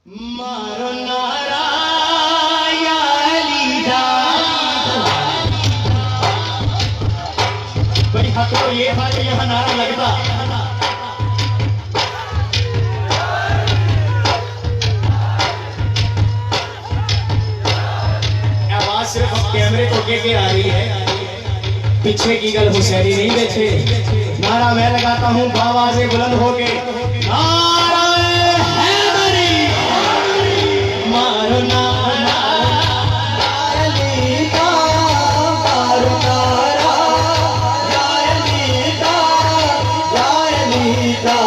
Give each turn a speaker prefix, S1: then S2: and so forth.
S1: मारो नारा या अलीदा। भाई हक तो ये था कि यहाँ नारा लगता। आवाज सिर्फ कैमरे को के आ रही है, पीछे की गल हुसैनी नहीं बैठे। नारा मैं लगाता हूँ आवाज़ें बुलंद होके, नारा हैदरी। मारो नारा या अलीदा, मारो नारा या अलीदा, या अलीदा।